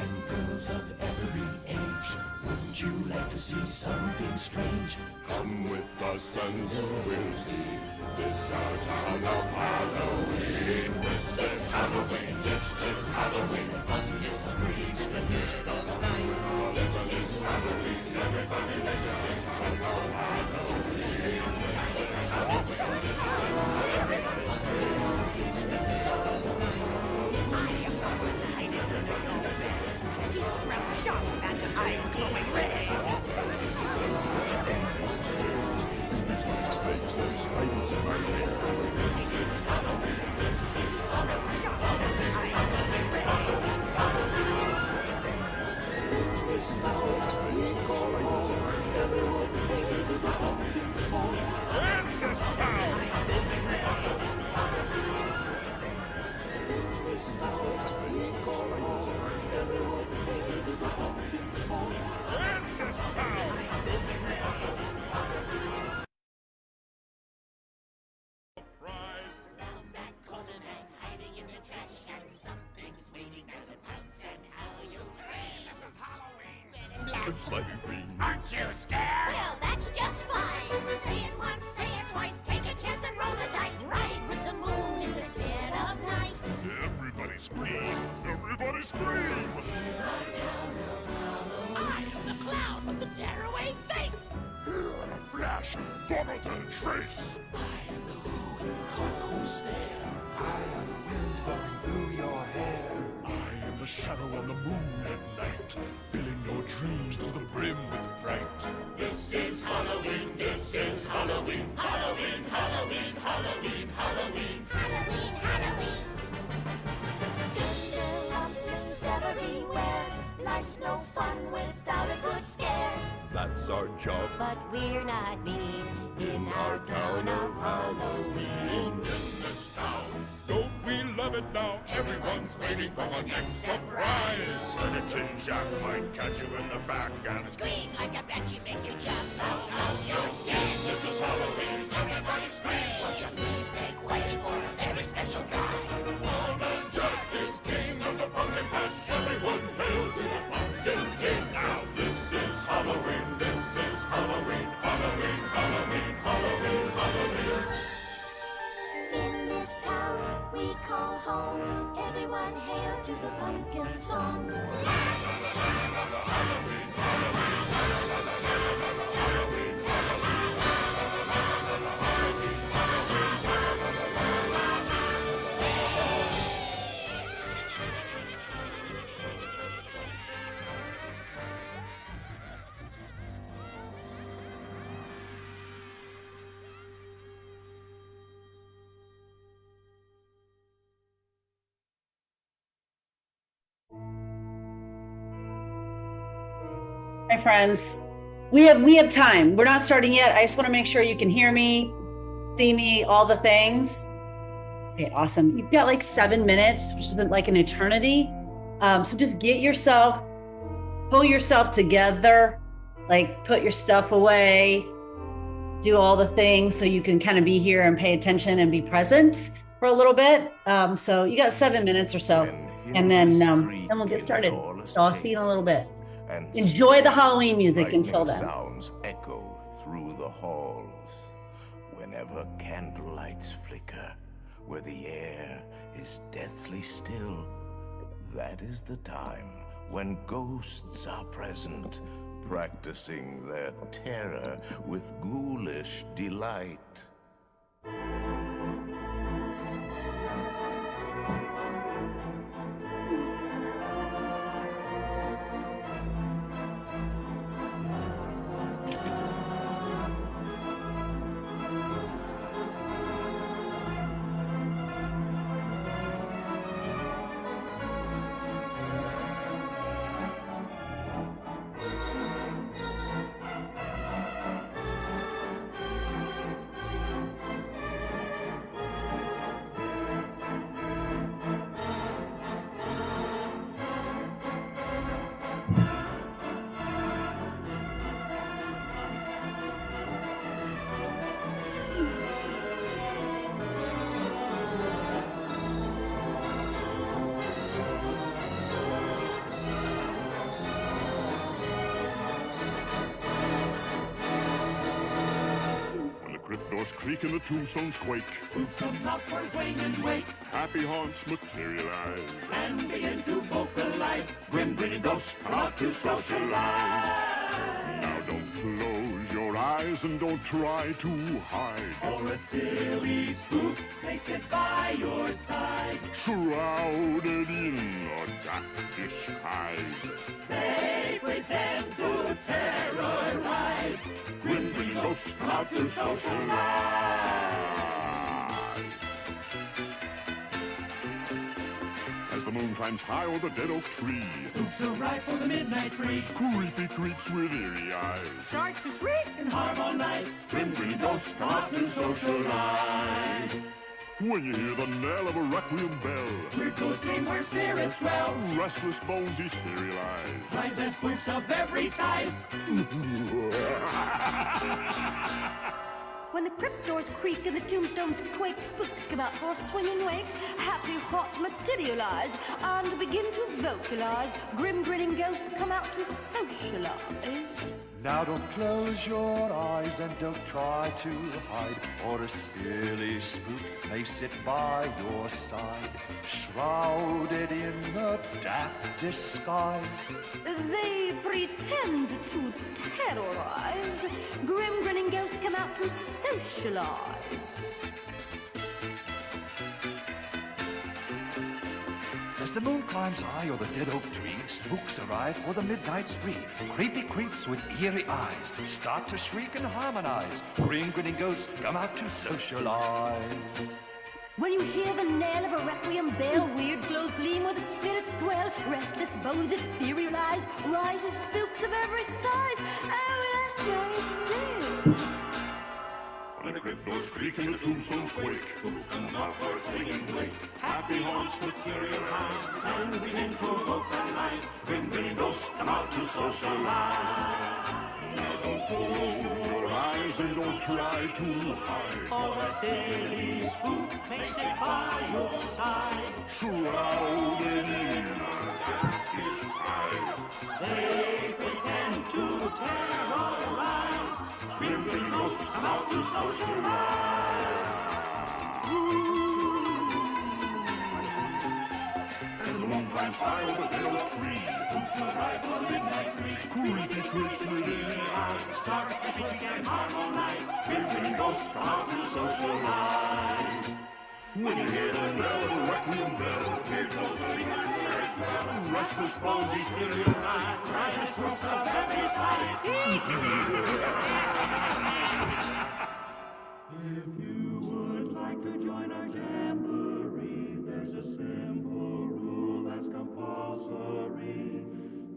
and girls of every age. Wouldn't you like to see something strange? Come with us and you will see. This our town of Halloween. This is Halloween. This is Halloween. Pumpkin screech the dead of the night. This is Halloween. Everybody let's sing town of Halloween. This is Shot and eyes glowing red. Snakes and spiders in my hair. This is Halloween. This is Halloween. Shot and eyes glowing red. Snakes and spiders in my hair. This is Halloween. This is town. Snakes and spiders in my hair. This is town. It's like a green. Aren't you scared? Well, that's just fine. Say it once, say it twice, take a chance and roll the dice. Ride with the moon in the dead of night. Everybody scream! Everybody scream! I am the clown with the tearaway face. Here in a flash, gone without a trace. I am the who and you call who's there. I am the wind blowing through your hair. I am the shadow on the moon at night, filling your dreams to the brim with fright. This is Halloween, this is Halloween. Halloween, Halloween, Halloween, Halloween. Halloween, Halloween. Tinderlumblings everywhere. Life's no fun without a good scare. That's our job. But we're not mean in our town of Halloween. In this town. Don't we love it now? Everyone's waiting for the next surprise. And a Tin Jack might catch you in the back and Scream like a banshee, make you jump out of your skin. this is Halloween. Everybody scream. Won't you please make way for a very special guy? Old Man Jack is king of the pumpkin patch. Everyone hail to the pumpkin king. Now this is Halloween. This is Halloween. Halloween, Halloween, Halloween, Halloween. In this town we call home. Everyone hail to the pumpkin song. Hi, friends. We have time. We're not starting yet. I just want to make sure you can hear me, see me, all the things. Okay, awesome. You've got like 7 minutes, which is like an eternity. So just pull yourself together, like put your stuff away, do all the things so you can kind of be here and pay attention and be present for a little bit. So you got 7 minutes or so, and then we'll get started. So I'll see you in a little bit. Enjoy the Halloween music until then. Sounds echo through the halls. Whenever candlelights flicker, where the air is deathly still, that is the time when ghosts are present, practicing their terror with ghoulish delight. crypt doors creak and the tombstones quake. Spooks come out for a swing and wake, Happy haunts materialize. and begin to vocalize. Grim grinning ghosts come out to socialize. Now don't close your eyes and don't try to hide. Or a silly spook may sit by your side. Shrouded in a dark disguise. They pretend to terrorize. Grim grinning ghosts come out to socialize. As the moon climbs high o'er the dead oak tree, Spooks arrive for the midnight spree. creepy creeps with eerie eyes. Start to shriek and harmonize. Grim grinning ghosts come out to socialize. When you hear the knell of a requiem bell, Weird ghosts dream where spirits dwell. restless bones etherealize. Rise as spooks of every size. When the crypt doors creak and the tombstones quake, spooks come out for a swinging wake. Happy hearts materialize and begin to vocalize. Grim grinning ghosts come out to socialize. Now don't close your eyes and don't try to hide, or a silly spook may sit by your side, shrouded in a daft disguise. They pretend to terrorize. Grim grinning ghosts come out to socialize. As the moon climbs high o'er the dead oak tree, spooks arrive for the midnight spree. Creepy creeps with eerie eyes start to shriek and harmonize. Grim grinning ghosts come out to socialize. When you hear the knell of a requiem bell, weird glows gleam where the spirits dwell. Restless bones etherealize, rise as spooks of every size. Oh, yes, they do. When the crypt doors creak and the tombstones quake, spooks come out for a swinging wake. Happy haunts materialize, and begin to vocalize. Grim grinning ghosts come out to socialize. Now don't close your eyes and don't try to hide. Or a silly spook may sit by your side. Shrouded in a dark disguise. They pretend to terrorize. Grim grinning ghosts come out to socialize. As the moon climbs high over the dead oak tree, Spooks arrive for the midnight spree. creepy creeps with eerie eyes. Start to shriek and harmonize. Grim grinning ghosts come out to socialize. When you hear the knell of a requiem bell, Weird ghosts dream where spirits dwell. restless bones etherealize. Rise as spooks of every size. If you would like to join our jamboree, there's a simple rule that's compulsory.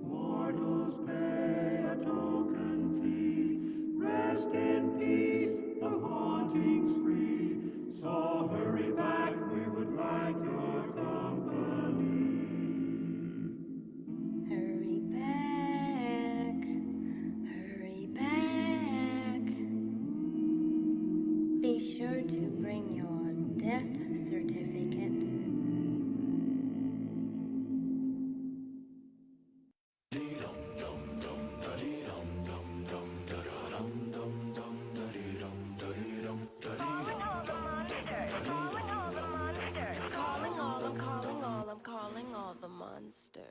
Mortals pay a token fee. Rest in peace, the haunting's free. So hurry back, we would like your company. Hurry back, hurry back. Be sure to bring your death certificate. I'm calling all the monsters.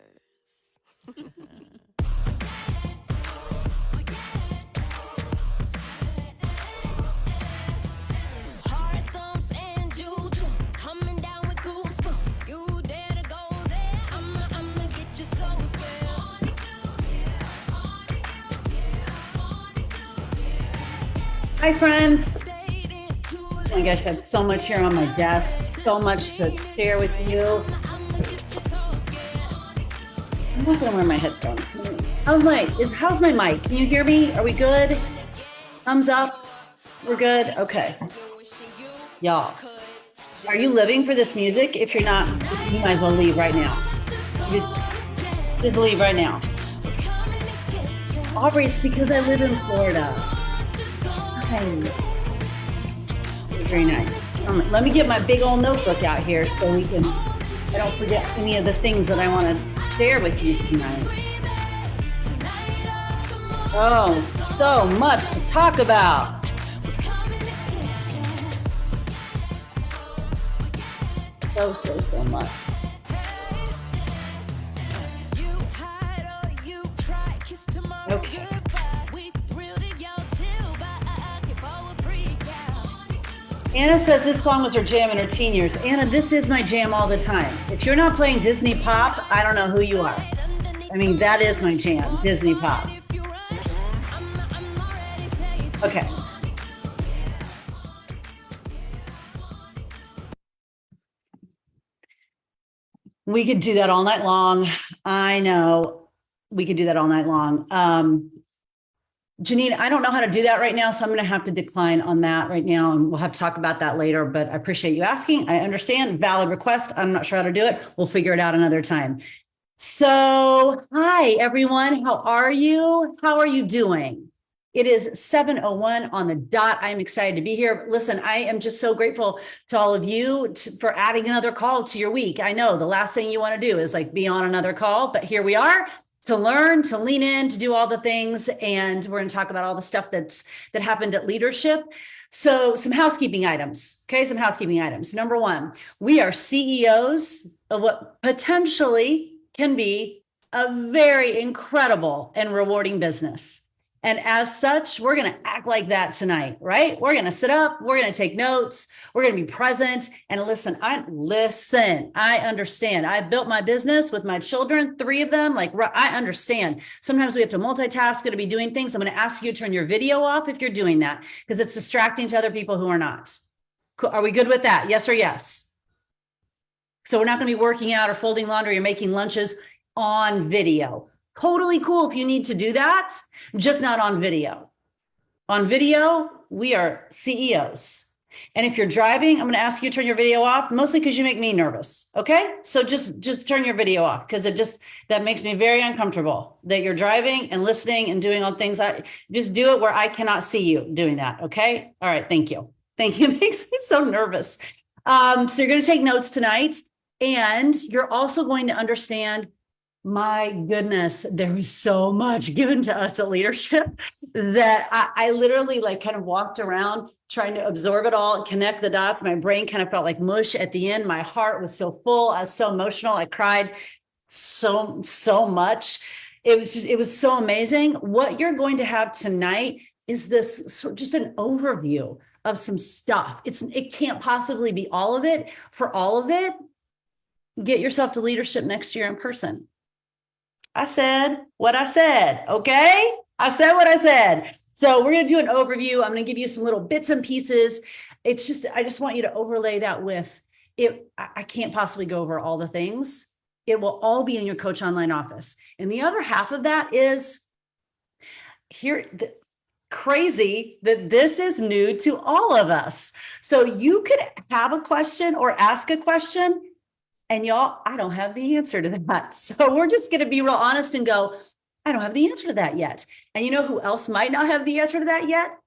Hard thumbs and juju, coming down with goosebumps. You dare to go there? I'ma get you so scared. Hi, friends. Oh my gosh, I have so much here on my desk, so much to share with you. I'm not gonna wear my headphones. How's my mic? Can you hear me? Are we good? Thumbs up. We're good? Okay. Y'all, are you living for this music? If you're not, you might as well leave right now. Just leave right now. Aubrey, it's because I live in Florida. Hi. Very nice. Let me get my big old notebook out here so I don't forget any of the things that I want to share with you tonight. Oh, so much to talk about. so much. You hide or you try, kiss tomorrow Okay. goodbye. We thrilled and y'all chill, but I can fall a freak out. Anna says this song was her jam in her teen years. Anna, this is my jam all the time. If you're not playing Disney pop, I don't know who you are. I mean, that is my jam, Disney pop. If you run, I'm already chasing. Okay. We could do that all night long. I know we could do that all night long. Janine, I don't know how to do that right now, so I'm going to have to decline on that right now, and we'll have to talk about that later, but I appreciate you asking. I understand, valid request. I'm not sure how to do it. We'll figure it out another time. So, hi, everyone. How are you? How are you doing? It is 7:01 on the dot. I'm excited to be here. Listen, I am just so grateful to all of you for adding another call to your week. I know the last thing you want to do is like be on another call, but here we are to learn, to lean in, to do all the things. And we're going to talk about all the stuff that happened at leadership. So some housekeeping items. Okay, some housekeeping items. Number one, we are CEOs of what potentially can be a very incredible and rewarding business. And as such, we're going to act like that tonight, right? We're going to sit up, we're going to take notes, we're going to be present and listen. I understand. I built my business with my children, 3 of them. Like, I understand. Sometimes we have to multitask, going to be doing things. I'm going to ask you to turn your video off if you're doing that, because it's distracting to other people who are not. Cool. Are we good with that? Yes or yes? So we're not going to be working out or folding laundry or making lunches on video. Totally cool if you need to do that, just not on video. On video, we are CEOs. And if you're driving, I'm going to ask you to turn your video off, mostly because you make me nervous. Okay. So just turn your video off, because that makes me very uncomfortable that you're driving and listening and doing all things. I just do it where I cannot see you doing that. Okay. All right. Thank you. Thank you. It makes me so nervous. So you're going to take notes tonight, and you're also going to understand, my goodness, there was so much given to us at leadership that I literally like kind of walked around trying to absorb it all, connect the dots. My brain kind of felt like mush at the end. My heart was so full. I was so emotional. I cried so much. It was so amazing. What you're going to have tonight is this sort of just an overview of some stuff. It can't possibly be all of it. For all of it, get yourself to leadership next year in person. I said what I said, okay? I said what I said. So we're going to do an overview. I'm going to give you some little bits and pieces. I just want you to overlay that with it. I can't possibly go over all the things. It will all be in your Coach Online office. And the other half of that is crazy that this is new to all of us. So you could have a question or ask a question, and y'all, I don't have the answer to that. So we're just going to be real honest and go, I don't have the answer to that yet. And you know who else might not have the answer to that yet?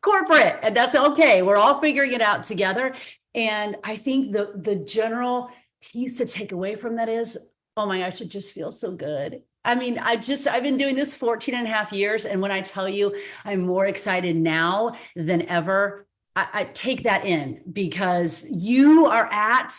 Corporate. And that's okay. We're all figuring it out together. And I think the general piece to take away from that is, oh my gosh, it just feels so good. I mean, I've been doing this 14 and a half years. And when I tell you I'm more excited now than ever, I take that in, because you are at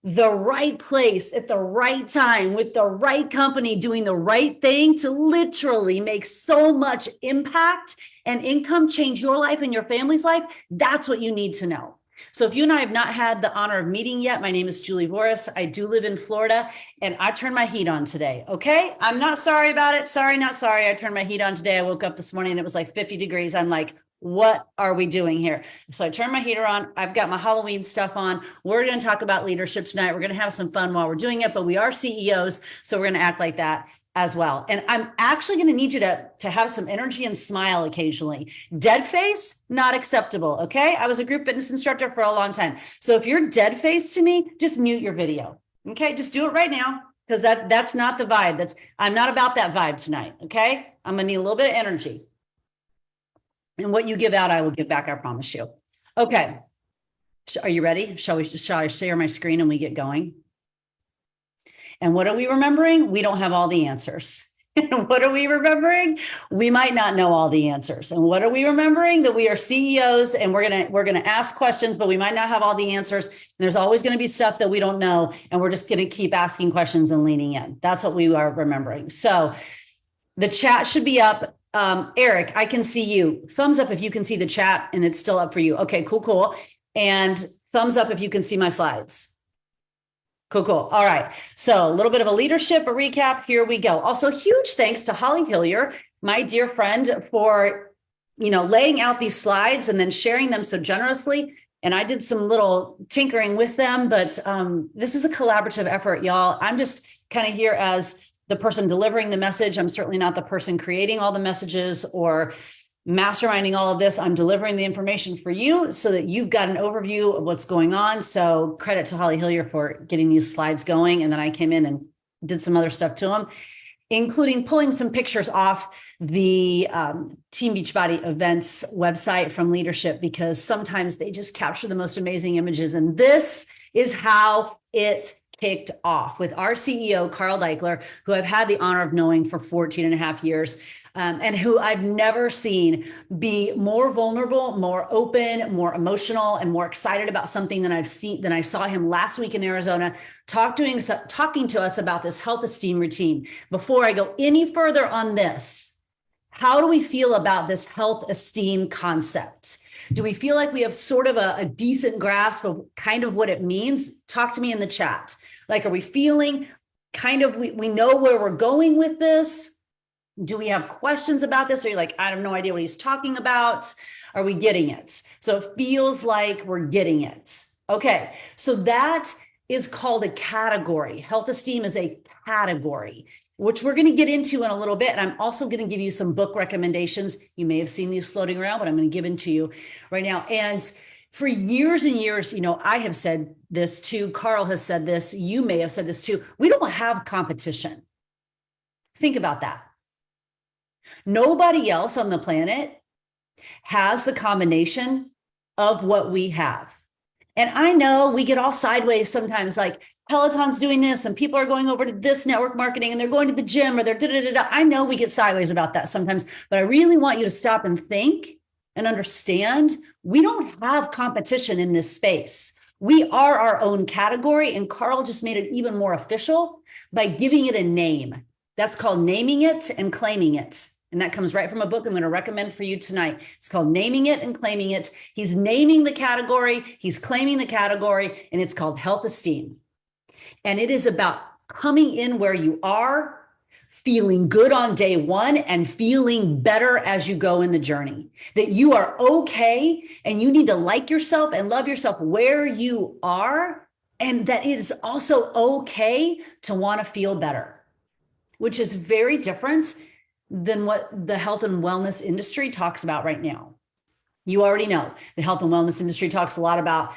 the right place at the right time with the right company doing the right thing to literally make so much impact and income, change your life and your family's life. That's what you need to know. So if you and I have not had the honor of meeting yet, my name is Julie Voris. I do live in Florida, and I turned my heat on today. Okay. I'm not sorry about it. Sorry, not sorry. I turned my heat on today. I woke up this morning and it was like 50 degrees. I'm like, what are we doing here? So I turned my heater on. I've got my Halloween stuff on. We're going to talk about leadership tonight. We're going to have some fun while we're doing it, but we are CEOs, so we're going to act like that as well. And I'm actually going to need you to have some energy and smile occasionally. Dead face, not acceptable. Okay. I was a group fitness instructor for a long time. So if you're dead face to me, just mute your video. Okay. Just do it right now, because that's not the vibe. I'm not about that vibe tonight. Okay. I'm going to need a little bit of energy. And what you give out, I will give back, I promise you. Okay. Are you ready? Shall I share my screen and we get going? And what are we remembering? We don't have all the answers. And what are we remembering? We might not know all the answers. And what are we remembering? That we are CEOs and we're gonna ask questions, but we might not have all the answers. And there's always going to be stuff that we don't know, and we're just going to keep asking questions and leaning in. That's what we are remembering. So the chat should be up. Eric, I can see you. Thumbs up if you can see the chat and it's still up for you. Okay, cool. And thumbs up if you can see my slides. Cool. All right. So a little bit of a leadership, a recap. Here we go. Also, huge thanks to Holly Hillier, my dear friend, for, laying out these slides and then sharing them so generously. And I did some little tinkering with them, but this is a collaborative effort, y'all. I'm just kind of here as the person delivering the message. I'm certainly not the person creating all the messages or masterminding all of this. I'm delivering the information for you so that you've got an overview of what's going on. So credit to Holly Hillier for getting these slides going. And then I came in and did some other stuff to them, including pulling some pictures off the Team Beachbody events website from leadership, because sometimes they just capture the most amazing images. And this is how it kicked off with our CEO, Carl Daikeler, who I've had the honor of knowing for 14 and a half years. And who I've never seen be more vulnerable, more open, more emotional, and more excited about something than I saw him last week in Arizona, talking to us about this health esteem routine. Before I go any further on this, how do we feel about this health esteem concept? Do we feel like we have sort of a decent grasp of kind of what it means? Talk to me in the chat. Like, are we feeling kind of, we know where we're going with this? Do we have questions about this? Are you like, I have no idea what he's talking about? Are we getting it? So it feels like we're getting it. Okay, so that is called a category. Health esteem is a category, which we're going to get into in a little bit. And I'm also going to give you some book recommendations. You may have seen these floating around, but I'm going to give them to you right now. And for years and years, I have said this too. Carl has said this. You may have said this too. We don't have competition. Think about that. Nobody else on the planet has the combination of what we have. And I know we get all sideways sometimes, like Peloton's doing this and people are going over to this network marketing and they're going to the gym or they're da-da-da-da. I know we get sideways about that sometimes, but I really want you to stop and think and understand we don't have competition in this space. We are our own category, and Carl just made it even more official by giving it a name. That's called naming it and claiming it. And that comes right from a book I'm going to recommend for you tonight. It's called Naming It and Claiming It. He's naming the category, he's claiming the category, and it's called health esteem. And it is about coming in where you are, feeling good on day one, and feeling better as you go in the journey. That you are okay, and you need to like yourself and love yourself where you are, and that it is also okay to want to feel better, which is very different than what the health and wellness industry talks about right now. You already know the health and wellness industry talks a lot about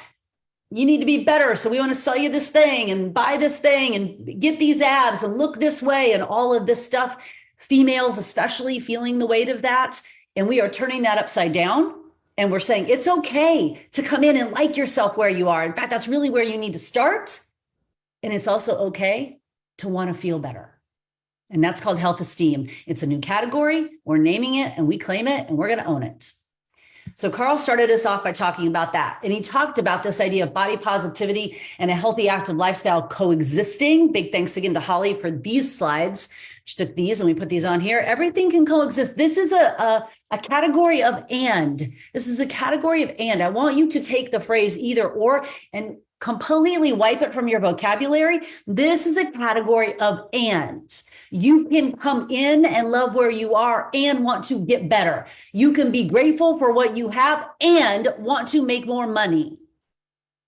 you need to be better. So we want to sell you this thing and buy this thing and get these abs and look this way and all of this stuff. Females, especially, feeling the weight of that. And we are turning that upside down. And we're saying it's okay to come in and like yourself where you are. In fact, that's really where you need to start. And it's also okay to want to feel better. And that's called health esteem. It's a new category. We're naming it and we claim it and we're going to own it. So Carl started us off by talking about that. And he talked about this idea of body positivity and a healthy, active lifestyle coexisting. Big thanks again to Holly for these slides. She took these and we put these on here. Everything can coexist. This is a category of and. This is a category of and. I want you to take the phrase either or and completely wipe it from your vocabulary. This is a category of and. You can come in and love where you are and want to get better. You can be grateful for what you have and want to make more money.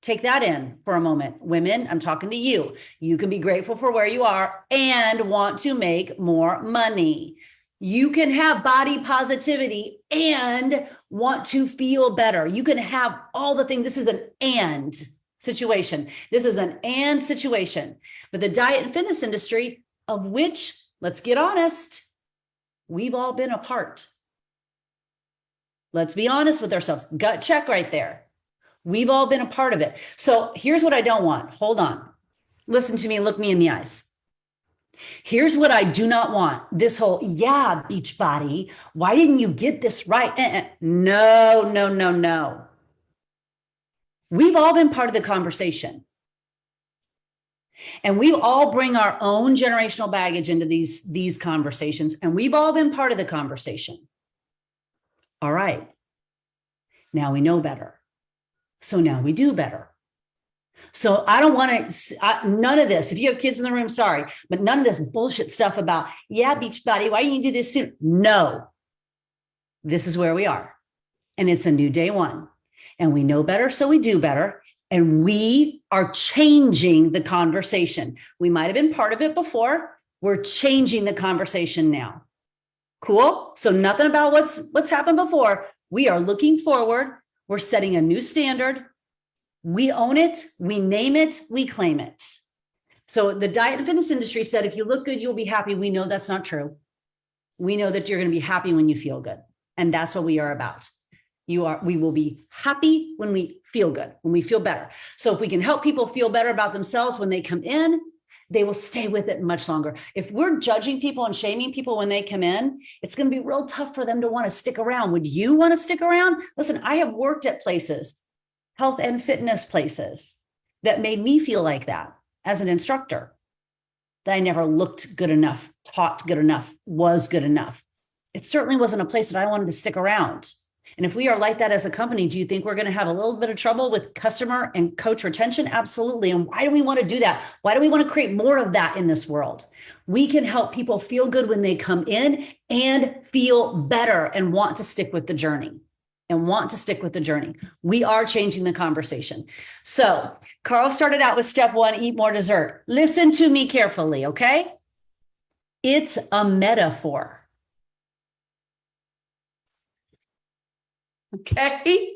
Take that in for a moment. Women, I'm talking to you. You can be grateful for where you are and want to make more money. You can have body positivity and want to feel better. You can have all the things. This is an and situation. This is an and situation. But the diet and fitness industry, of which, let's get honest, we've all been a part. Let's be honest with ourselves. Gut check right there. We've all been a part of it. So here's what I don't want. Hold on. Listen to me, look me in the eyes. Here's what I do not want. This whole, yeah, Beachbody, why didn't you get this right? No, no, no, no. We've all been part of the conversation. And we all bring our own generational baggage into these conversations, and we've all been part of the conversation. All right. Now we know better. So now we do better. So I don't want to, none of this, if you have kids in the room, sorry, but none of this bullshit stuff about, yeah, Beachbody, why didn't you do this soon? No, this is where we are. And it's a new day one. And we know better, so we do better. And we are changing the conversation. We might have been part of it before. We're changing the conversation now. Cool? So nothing about what's happened before. We are looking forward. We're setting a new standard. We own it, we name it, we claim it. So the diet and fitness industry said, if you look good, you'll be happy. We know that's not true. We know that you're going to be happy when you feel good. And that's what we are about. We will be happy when we feel good, when we feel better. So if we can help people feel better about themselves when they come in, they will stay with it much longer. If we're judging people and shaming people when they come in, it's going to be real tough for them to want to stick around. Would you want to stick around? Listen, I have worked at places, health and fitness places, that made me feel like that as an instructor, that I never looked good enough, taught good enough, was good enough. It certainly wasn't a place that I wanted to stick around. And if we are like that as a company, do you think we're going to have a little bit of trouble with customer and coach retention? Absolutely. And why do we want to do that? Why do we want to create more of that in this world? We can help people feel good when they come in and feel better and want to stick with the journey. We are changing the conversation. So Carl started out with step one, eat more dessert. Listen to me carefully, okay? It's a metaphor. Okay,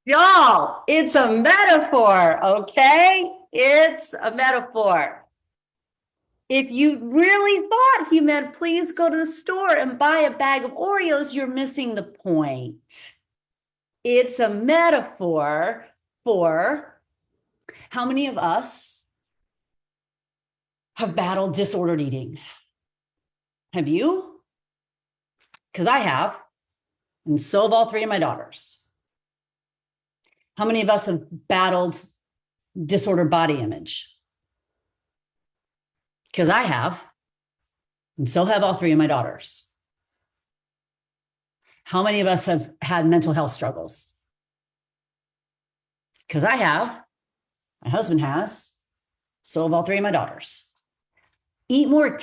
y'all, it's a metaphor, okay? It's a metaphor. If you really thought he meant, please go to the store and buy a bag of Oreos, you're missing the point. It's a metaphor for how many of us have battled disordered eating? Have you? Because I have. And so have all three of my daughters. How many of us have battled disordered body image? Because I have, and so have all three of my daughters. How many of us have had mental health struggles? Because I have, my husband has, so have all three of my daughters. Eat more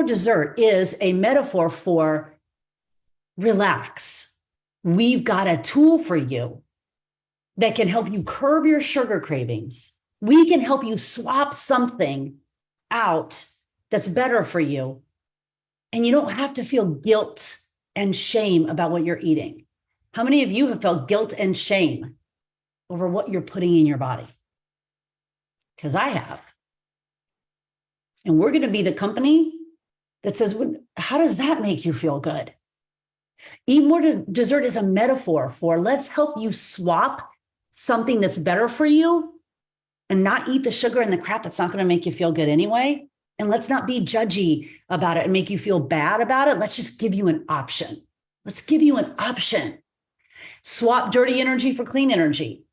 dessert is a metaphor for relax. We've got a tool for you that can help you curb your sugar cravings. We can help you swap something out that's better for you. And you don't have to feel guilt and shame about what you're eating. How many of you have felt guilt and shame over what you're putting in your body? Because I have. And we're going to be the company that says, how does that make you feel good? Eat more dessert is a metaphor for let's help you swap something that's better for you and not eat the sugar and the crap that's not going to make you feel good anyway. And let's not be judgy about it and make you feel bad about it. Let's just give you an option. Let's give you an option. Swap dirty energy for clean energy.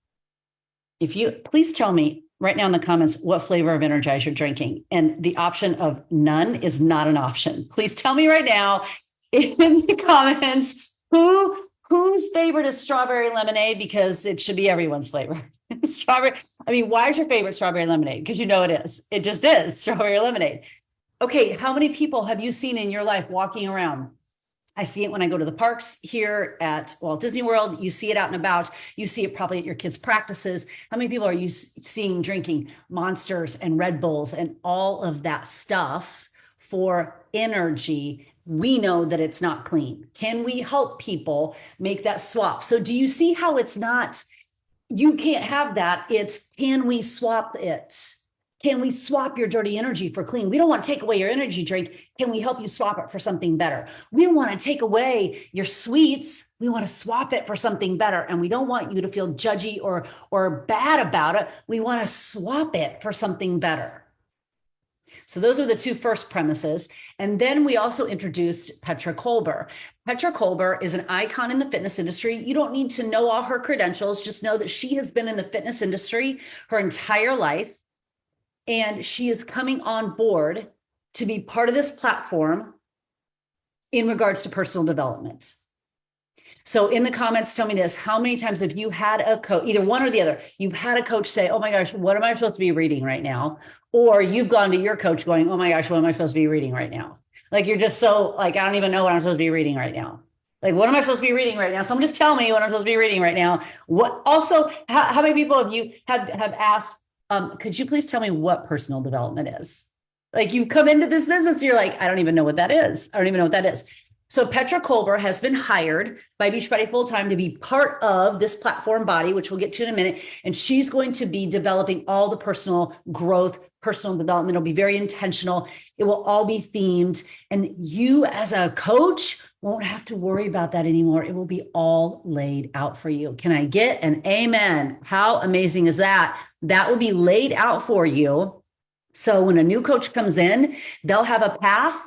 If you please tell me right now in the comments what flavor of Energize you're drinking. And the option of none is not an option. Please tell me right now in the comments whose favorite is strawberry lemonade, because it should be everyone's flavor. Strawberry. I mean, why is your favorite strawberry lemonade? Because you know it is. It just is strawberry lemonade. Okay, how many people have you seen in your life walking around? I see it when I go to the parks here at Walt Disney World. You see it out and about. You see it probably at your kids' practices. How many people are you seeing drinking Monsters and Red Bulls and all of that stuff for energy? We know that it's not clean. Can we help people make that swap? So do you see how it's not, you can't have that. It's, can we swap it? Can we swap your dirty energy for clean? We don't want to take away your energy drink. Can we help you swap it for something better? We want to take away your sweets. We want to swap it for something better. And we don't want you to feel judgy or bad about it. We want to swap it for something better. So those are the two first premises. And then we also introduced Petra Kolber. Petra Kolber is an icon in the fitness industry. You don't need to know all her credentials. Just know that she has been in the fitness industry her entire life. And she is coming on board to be part of this platform in regards to personal development. So in the comments, tell me this: how many times have you had a coach, either one or the other, you've had a coach say, oh my gosh, what am I supposed to be reading right now? Or you've gone to your coach going, oh my gosh, what am I supposed to be reading right now? Like, you're just so like, I don't even know what I'm supposed to be reading right now. Like, what am I supposed to be reading right now? Someone just tell me what I'm supposed to be reading right now. What also, how many people of you have asked, could you please tell me what personal development is? Like, you come into this business, you're like, I don't even know what that is. I don't even know what that is. So Petra Kolber has been hired by Beachbody Full-Time to be part of this platform body, which we'll get to in a minute. And she's going to be developing all the personal growth, personal development. It'll be very intentional. It will all be themed. And you as a coach won't have to worry about that anymore. It will be all laid out for you. Can I get an amen? How amazing is that? That will be laid out for you. So when a new coach comes in, they'll have a path.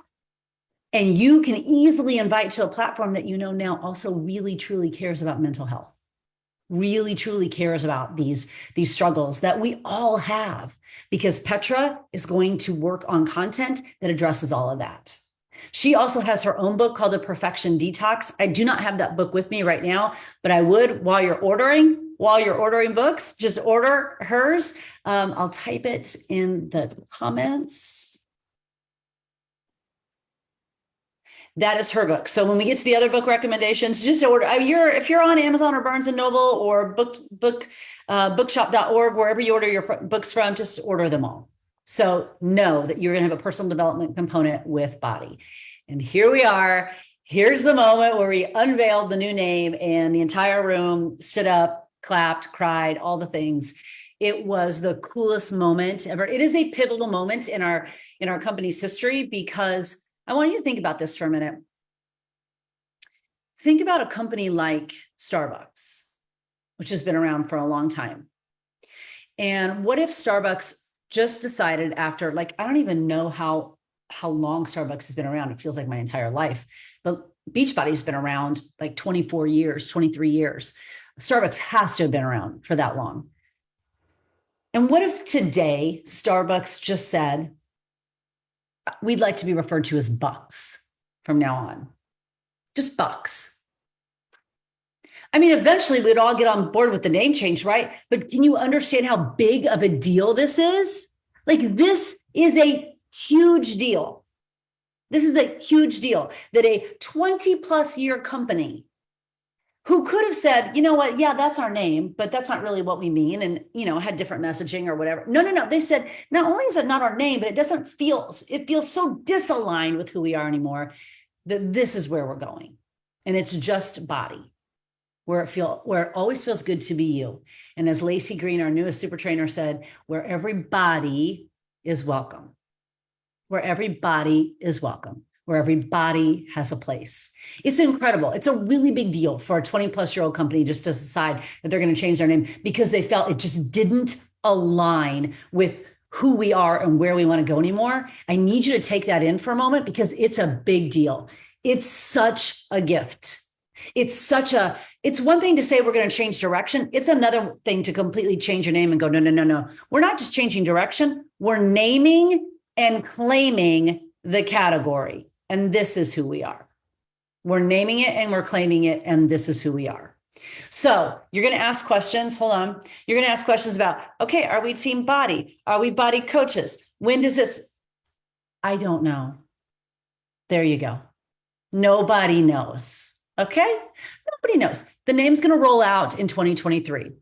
And you can easily invite to a platform that you know now also really, truly cares about mental health, really, truly cares about these struggles that we all have, because Petra is going to work on content that addresses all of that. She also has her own book called The Perfection Detox. I do not have that book with me right now, but I would while you're ordering books, just order hers. I'll type it in the comments. That is her book. So when we get to the other book recommendations, just order. If you're on Amazon or Barnes and Noble or bookshop.org, wherever you order your books from, just order them all. So know that you're going to have a personal development component with Body. And here we are. Here's the moment where we unveiled the new name, and the entire room stood up, clapped, cried, all the things. It was the coolest moment ever. It is a pivotal moment in our company's history, because I want you to think about this for a minute. Think about a company like Starbucks, which has been around for a long time. And what if Starbucks just decided after, like, I don't even know how long Starbucks has been around. It feels like my entire life. But Beachbody's been around like 24 years, 23 years. Starbucks has to have been around for that long. And what if today Starbucks just said, we'd like to be referred to as Bucks from now on. Just Bucks. I mean, eventually we'd all get on board with the name change, right? But can you understand how big of a deal this is? Like, this is a huge deal. This is a huge deal that a 20+ year company who could have said, you know what, yeah, that's our name, but that's not really what we mean, and, had different messaging or whatever. No. They said, not only is it not our name, but it feels so disaligned with who we are anymore, that this is where we're going. And it's just Body, where it always feels good to be you. And as Lacey Green, our newest super trainer, said, where everybody is welcome. Where everybody is welcome. Where everybody has a place. It's incredible. It's a really big deal for a 20+ year old company just to decide that they're going to change their name, because they felt it just didn't align with who we are and where we want to go anymore. I need you to take that in for a moment, because it's a big deal. It's such a gift. It's one thing to say we're going to change direction. It's another thing to completely change your name and go, no. We're not just changing direction. We're naming and claiming the category. And this is who we are. We're naming it and we're claiming it, and this is who we are. So you're going to ask questions. Hold on. You're going to ask questions about, okay, are we Team Body? Are we Body coaches? When does this? I don't know. There you go. Nobody knows. Okay? Nobody knows. The name's going to roll out in 2023.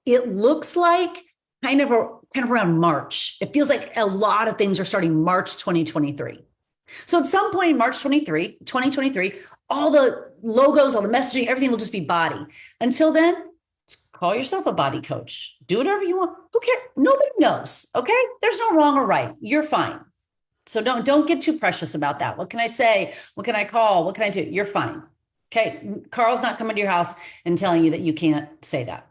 It looks like kind of around March. It feels like a lot of things are starting March 2023. So at some point in March 2023, all the logos, all the messaging, everything will just be Body. Until then, call yourself a Body coach. Do whatever you want. Who cares? Nobody knows. Okay? There's no wrong or right. You're fine. So don't get too precious about that. What can I say? What can I call? What can I do? You're fine. Okay? Carl's not coming to your house and telling you that you can't say that.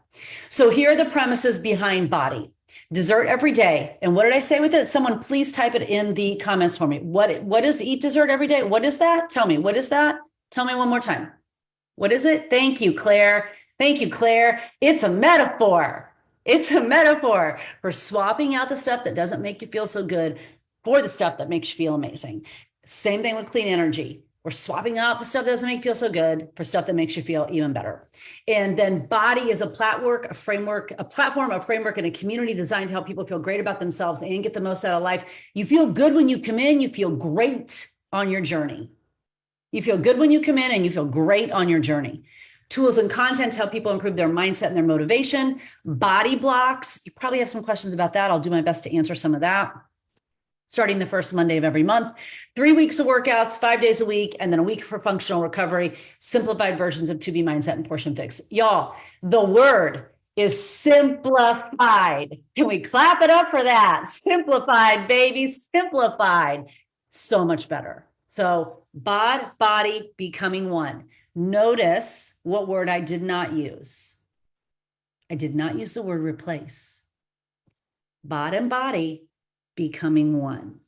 So here are the premises behind Body. Dessert every day. And what did I say with it? Someone please type it in the comments for me. What is eat dessert every day? What is that? Tell me, what is that? Tell me one more time. What is it? Thank you, Claire. Thank you, Claire. It's a metaphor. It's a metaphor for swapping out the stuff that doesn't make you feel so good for the stuff that makes you feel amazing. Same thing with clean energy. We're swapping out the stuff that doesn't make you feel so good for stuff that makes you feel even better. And then body is a platform, a framework, and a community designed to help people feel great about themselves and get the most out of life. You feel good when you come in, you feel great on your journey. You feel good when you come in and you feel great on your journey. Tools and content to help people improve their mindset and their motivation. Body blocks. You probably have some questions about that. I'll do my best to answer some of that. Starting the first Monday of every month, 3 weeks of workouts, 5 days a week, and then a week for functional recovery, simplified versions of 2B Mindset and Portion Fix. Y'all, the word is simplified. Can we clap it up for that? Simplified, baby, simplified. So much better. So bod, body, becoming one. Notice what word I did not use. I did not use the word replace. Bod and body, becoming one.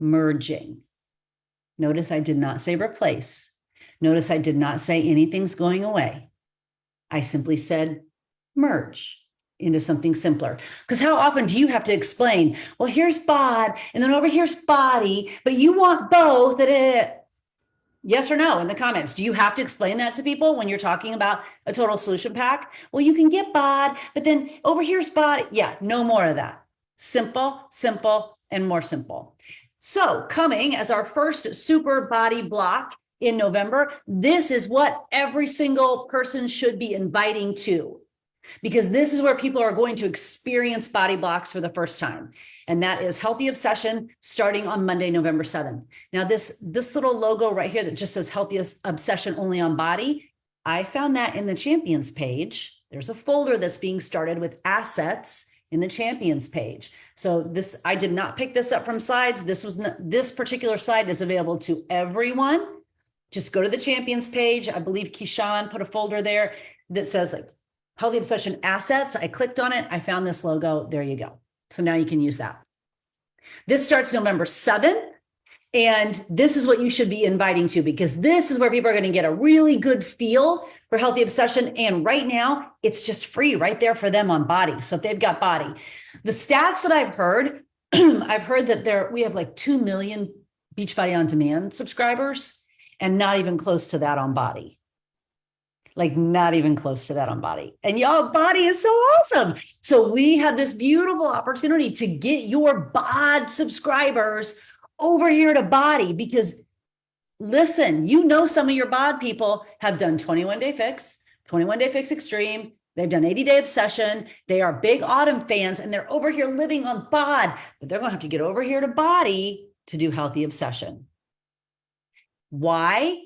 Merging. Notice I did not say replace. Notice I did not say anything's going away. I simply said merge into something simpler. Because how often do you have to explain, well, here's bod, and then over here's body, but you want both? Yes or no in the comments. Do you have to explain that to people when you're talking about a total solution pack? Well, you can get bod, but then over here's body. Yeah, no more of that. Simple, simple, and more simple. So coming as our first super body block in November, this is what every single person should be inviting to, because this is where people are going to experience body blocks for the first time. And that is Healthy Obsession starting on Monday, November 7th. Now this little logo right here that just says Healthy Obsession only on body, I found that in the Champions page. There's a folder that's being started with assets in the Champions page. So this, I did not pick this up from slides. This particular slide is available to everyone. Just go to the Champions page. I believe Keyshawn put a folder there that says like Healthy Obsession assets. I clicked on it. I found this logo. There you go. So now you can use that. This starts November 7th. And this is what you should be inviting to, because this is where people are going to get a really good feel for Healthy Obsession. And right now it's just free right there for them on body. So if they've got body, the stats that I've heard, I've heard that we have like 2 million Beachbody On Demand subscribers and not even close to that on body. Like not even close to that on body. And y'all, body is so awesome. So we have this beautiful opportunity to get your bod subscribers over here to body, because listen, you know, some of your bod people have done 21 Day Fix, 21 Day Fix Extreme. They've done 80 Day Obsession. They are big Autumn fans and they're over here living on bod, but they're going to have to get over here to body to do Healthy Obsession. Why?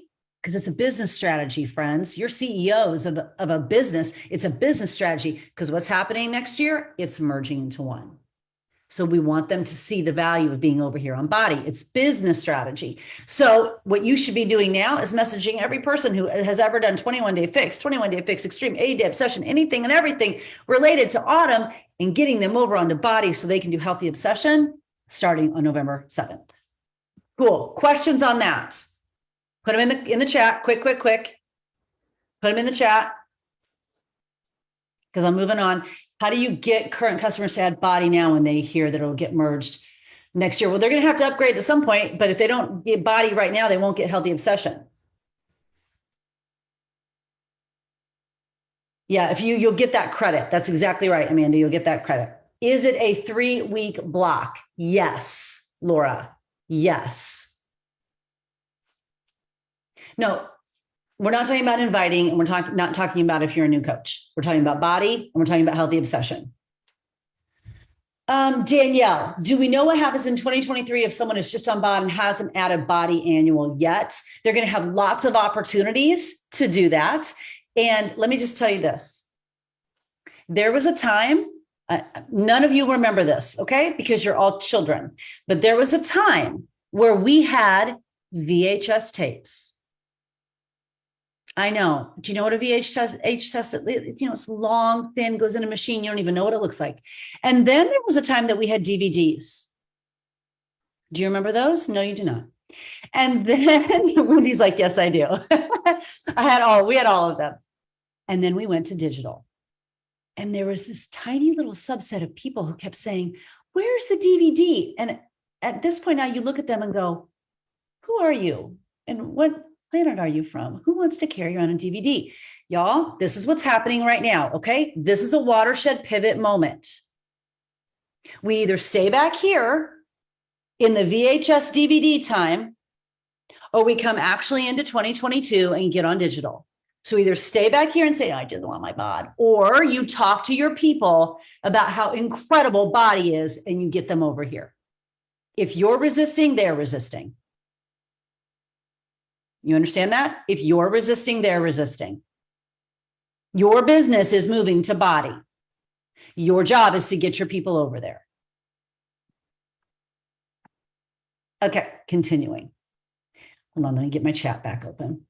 Because it's a business strategy, friends. You're CEOs of a business. It's a business strategy, because what's happening next year? It's merging into one. So we want them to see the value of being over here on body. It's business strategy. So what you should be doing now is messaging every person who has ever done 21 Day Fix, 21 Day Fix Extreme, 80 Day Obsession, anything and everything related to Autumn, and getting them over onto body so they can do Healthy Obsession starting on November 7th. Cool. Questions on that? Put them in the chat. Quick. Put them in the chat, because I'm moving on. How do you get current customers to add body now when they hear that it'll get merged next year? Well, they're going to have to upgrade at some point, but if they don't get body right now, they won't get Healthy Obsession. Yeah, if you'll get that credit. That's exactly right, Amanda. You'll get that credit. Is it a 3-week block? Yes, Laura. Yes. No, we're not talking about inviting, and we're not talking about if you're a new coach. We're talking about body, and we're talking about Healthy Obsession. Danielle, do we know what happens in 2023 if someone is just on bod and hasn't added body annual yet? They're going to have lots of opportunities to do that. And let me just tell you this. There was a time, none of you remember this, okay? Because you're all children. But there was a time where we had VHS tapes. I know. Do you know what a VHS test? It's long, thin, goes in a machine. You don't even know what it looks like. And then there was a time that we had DVDs. Do you remember those? No, you do not. And then Wendy's like, yes, I do. We had all of them. And then we went to digital. And there was this tiny little subset of people who kept saying, where's the DVD? And at this point now you look at them and go, who are you? And what planet are you from? Who wants to carry around a DVD? Y'all, this is what's happening right now, okay? This is a watershed pivot moment. We either stay back here in the VHS DVD time, or we come actually into 2022 and get on digital. So either stay back here and say, I just want my bod, or you talk to your people about how incredible body is and you get them over here. If you're resisting, they're resisting. You understand that? If you're resisting, they're resisting. Your business is moving to body. Your job is to get your people over there. Okay, continuing. Hold on, let me get my chat back open.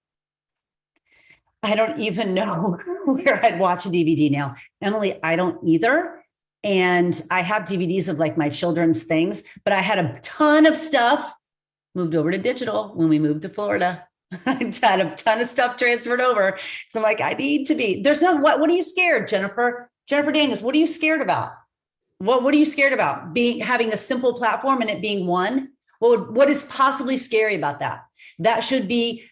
I don't even know where I'd watch a DVD now. Emily, I don't either. And I have DVDs of like my children's things, but I had a ton of stuff moved over to digital when we moved to Florida. I had a ton of stuff transferred over. So I'm like, I need to be, there's no, what are you scared, Jennifer? Jennifer Daniels, what are you scared about? What are you scared about? Having a simple platform and it being one? What is possibly scary about that? You should be,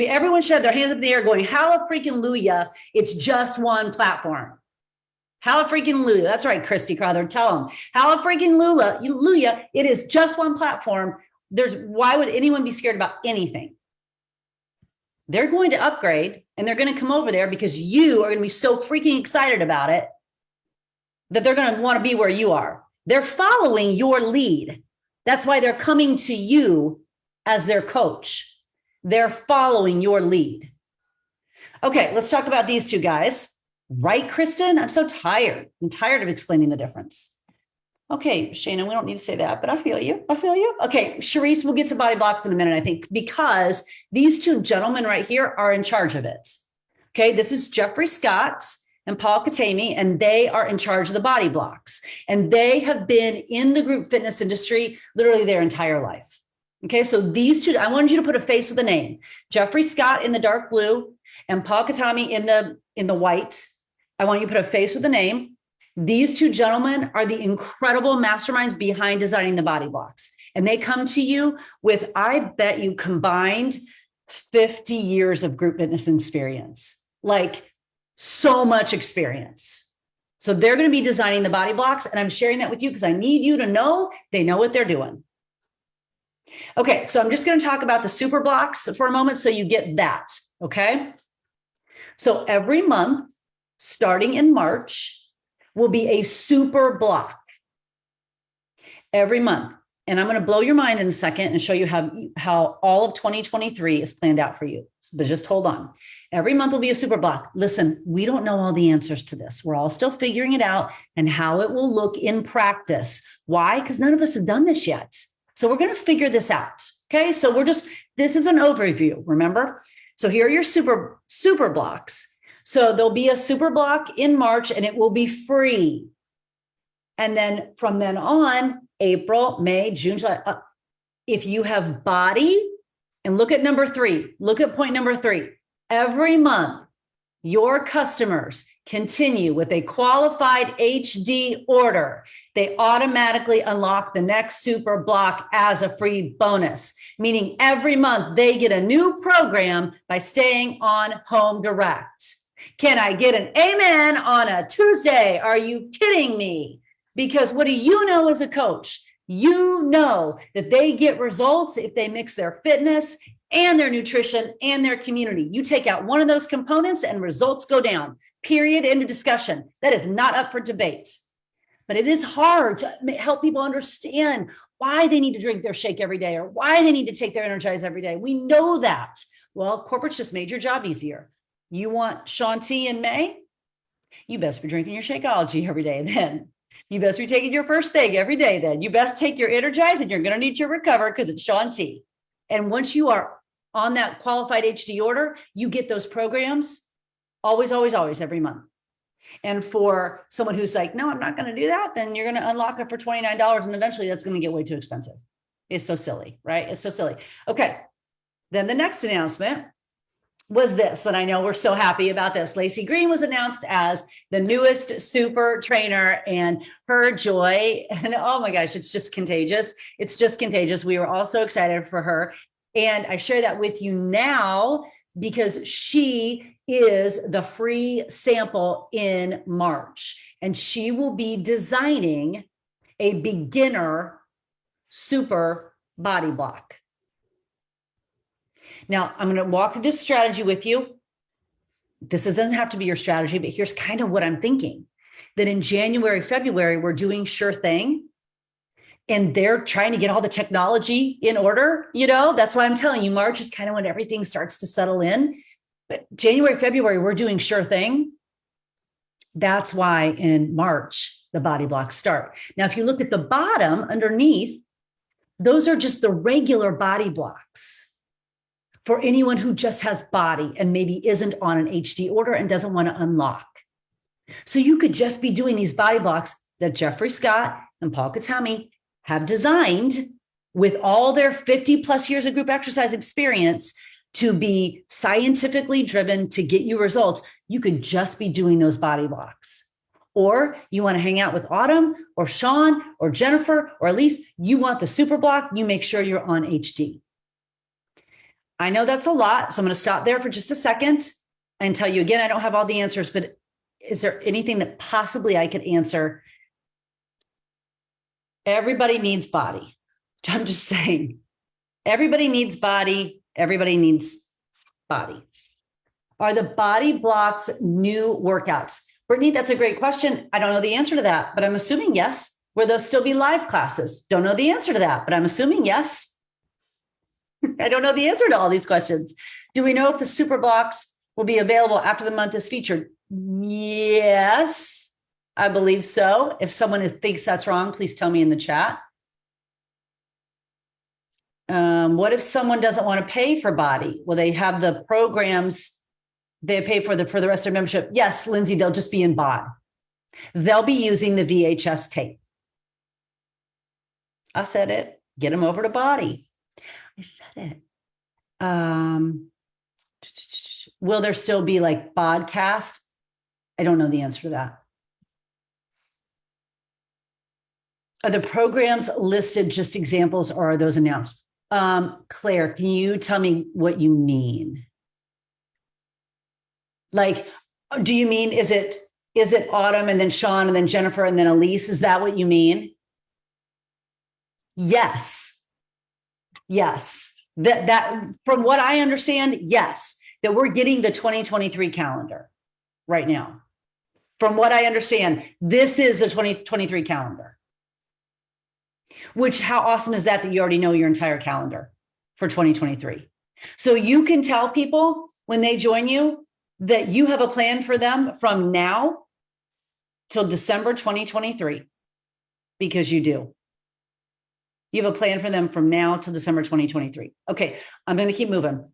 everyone should have their hands up in the air going, hallelujah, it's just one platform. Hallelujah. That's right, Christy Crowther, tell them. Hallelujah, it is just one platform. Why would anyone be scared about anything? They're going to upgrade and they're going to come over there because you are going to be so freaking excited about it that they're going to want to be where you are. They're following your lead. That's why they're coming to you as their coach. They're following your lead. Okay, let's talk about these two guys. Right, Kristen? I'm so tired. I'm tired of explaining the difference. Okay, Shana, we don't need to say that, but I feel you. Okay, Sharice, we'll get to body blocks in a minute, I think, because these two gentlemen right here are in charge of it. Okay, this is Jeffrey Scott and Paul Katami, and they are in charge of the body blocks. And they have been in the group fitness industry literally their entire life. Okay, so these two, I wanted you to put a face with a name. Jeffrey Scott in the dark blue and Paul Katami in the white. I want you to put a face with a name. These two gentlemen are the incredible masterminds behind designing the body blocks. And they come to you with, I bet you combined 50 years of group fitness experience, like so much experience. So they're going to be designing the body blocks. And I'm sharing that with you because I need you to know they know what they're doing. Okay, so I'm just going to talk about the super blocks for a moment so you get that. Okay. So every month, starting in March, will be a super block every month. And I'm going to blow your mind in a second and show you how all of 2023 is planned out for you. But just hold on. Every month will be a super block. Listen, we don't know all the answers to this. We're all still figuring it out and how it will look in practice. Why? Because none of us have done this yet. So we're going to figure this out. Okay. So this is an overview, remember? So here are your super blocks. So there'll be a super block in March and it will be free. And then from then on, April, May, June, July, if you have body, and look at number 3, look at point number 3, every month, your customers continue with a qualified HD order. They automatically unlock the next super block as a free bonus, meaning every month they get a new program by staying on Home Direct. Can I get an amen on a Tuesday? Are you kidding me? Because what do you know as a coach? You know that they get results if they mix their fitness and their nutrition and their community. You take out one of those components and results go down. Period. End of discussion. That is not up for debate. But it is hard to help people understand why they need to drink their shake every day or why they need to take their Energize every day. We know that. Well, corporate's just made your job easier. You want Shanti in May? You best be drinking your Shakeology every day then. You best be taking your first thing every day then. You best take your Energize and you're going to need to recover because it's Shanti. And once you are on that qualified HD order, you get those programs always, always, always every month. And for someone who's like, no, I'm not going to do that, then you're going to unlock it for $29. And eventually that's going to get way too expensive. It's so silly, right? It's so silly. Okay. Then the next announcement was this, and I know we're so happy about this. Lacey Green was announced as the newest super trainer, and her joy, and oh my gosh, it's just contagious. It's just contagious. We were all so excited for her. And I share that with you now because she is the free sample in March, and she will be designing a beginner super body block. Now, I'm going to walk this strategy with you. This doesn't have to be your strategy, but here's kind of what I'm thinking. That in January, February, we're doing Sure Thing, and they're trying to get all the technology in order. You know, that's why I'm telling you, March is kind of when everything starts to settle in. But January, February, we're doing Sure Thing. That's why in March, the body blocks start. Now, if you look at the bottom underneath, those are just the regular body blocks for anyone who just has body and maybe isn't on an HD order and doesn't want to unlock. So you could just be doing these body blocks that Jeffrey Scott and Paul Katami have designed with all their 50 plus years of group exercise experience to be scientifically driven to get you results. You could just be doing those body blocks. Or you want to hang out with Autumn or Sean or Jennifer, or at least you want the super block, you make sure you're on HD. I know that's a lot, so I'm going to stop there for just a second and tell you again, I don't have all the answers, but is there anything that possibly I could answer? Everybody needs body. I'm just saying, everybody needs body. Everybody needs body. Are the body blocks new workouts? Brittany, that's a great question. I don't know the answer to that, but I'm assuming yes. Will those still be live classes? Don't know the answer to that, but I'm assuming yes. I don't know the answer to all these questions. Do we know if the super blocks will be available after the month is featured? Yes, I believe so. If someone thinks that's wrong, please tell me in the chat. What if someone doesn't want to pay for body? Will they have the programs they pay for the rest of their membership? Yes, Lindsay, they'll just be in BOD. They'll be using the VHS tape. I said it. Get them over to body. I said it. Will there still be like podcast? I don't know the answer to that. Are the programs listed just examples, or are those announced? Claire, can you tell me what you mean? Like, do you mean, is it Autumn and then Sean and then Jennifer and then Elise? Is that what you mean? Yes. Yes. That from what I understand, yes, that we're getting the 2023 calendar right now. From what I understand, this is the 2023 calendar. Which, how awesome is that you already know your entire calendar for 2023? So you can tell people when they join you that you have a plan for them from now till December 2023, because you do. You have a plan for them from now till December 2023. Okay, I'm going to keep moving.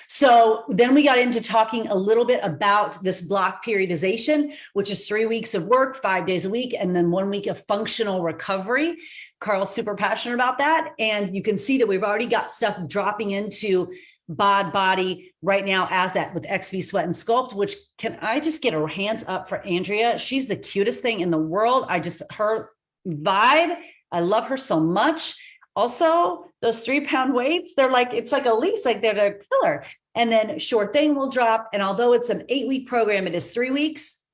So then we got into talking a little bit about this block periodization, which is 3 weeks of work, 5 days a week, and then 1 week of functional recovery. Carl's super passionate about that. And you can see that we've already got stuff dropping into BOD body right now as that with XV Sweat and Sculpt, which can I just get her hands up for Andrea? She's the cutest thing in the world. Her vibe, I love her so much. Also, those 3-pound weights, they're like, it's like Elise, like they're a killer. And then Sure Thing will drop. And although it's an 8-week program, it is 3 weeks,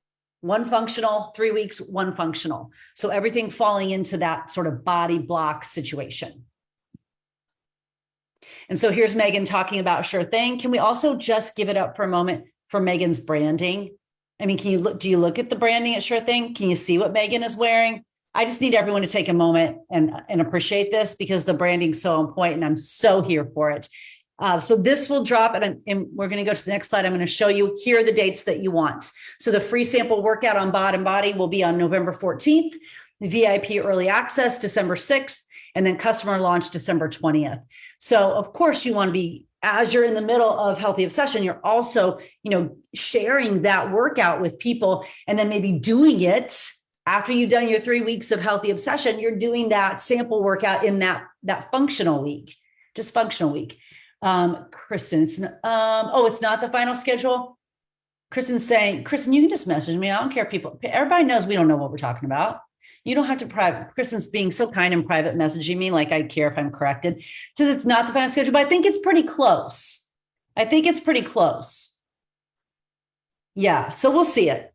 1 functional, 3 weeks, 1 functional. So everything falling into that sort of body block situation. And so here's Megan talking about Sure Thing. Can we also just give it up for a moment for Megan's branding? I mean, do you look at the branding at Sure Thing? Can you see what Megan is wearing? I just need everyone to take a moment and appreciate this, because the branding's so on point and I'm so here for it. So this will drop, and we're going to go to the next slide. I'm going to show you, here are the dates that you want. So the free sample workout on BOD and Body will be on November 14th, the VIP early access, December 6th, and then customer launch December 20th. So of course you want to be, as you're in the middle of Healthy Obsession, you're also, sharing that workout with people, and then maybe doing it after you've done your 3 weeks of Healthy Obsession. You're doing that sample workout in that functional week, just functional week. Kristen, it's not the final schedule. Kristen's saying, Kristen, you can just message me. I don't care. Everybody knows we don't know what we're talking about. You don't have to private. Kristen's being so kind and private messaging me like I care if I'm corrected. So it's not the final schedule, but I think it's pretty close. Yeah. So we'll see it.